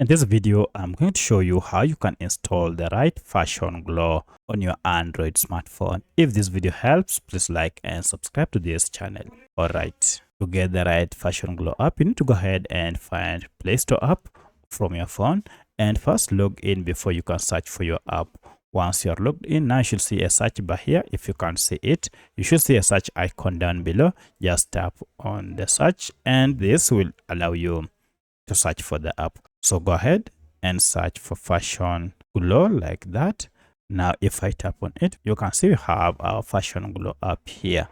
In this video, I'm going to show you how you can install the right Fashion Glow on your Android smartphone. If this video helps, please like and subscribe to this channel. Alright, to get the right Fashion Glow app, you need to go ahead and find Play Store app from your phone and first log in before you can search for your app. Once you're logged in, now you should see a search bar here. If you can't see it, you should see a search icon down below. Just tap on the search and this will allow you to search for the app. So go ahead and search for Fashion Glow like that. Now if I tap on it, you can see we have our Fashion Glow app here.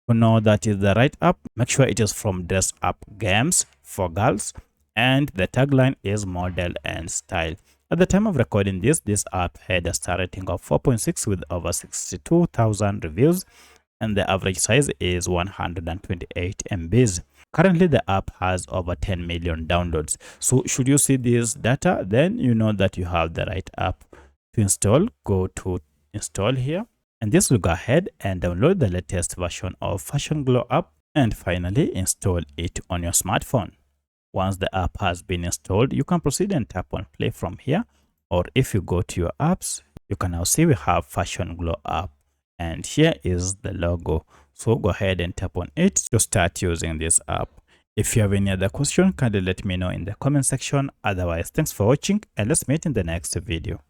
To know that is the right app, make sure it is from Dress Up Games for girls and the tagline is model and style. At the time of recording this app had a star rating of 4.6 with over 62,000 reviews and the average size is 128 MBs. Currently, the app has over 10 million downloads. So should you see this data, then you know that you have the right app to install. Go to install here, and this will go ahead and download the latest version of Fashion Glow app and finally install it on your smartphone. Once the app has been installed, you can proceed and tap on play from here. Or if you go to your apps, you can now see we have Fashion Glow app. And here is the logo. So go ahead and tap on it to start using this app. If you have any other question, kindly let me know in the comment section. Otherwise, thanks for watching and let's meet in the next video.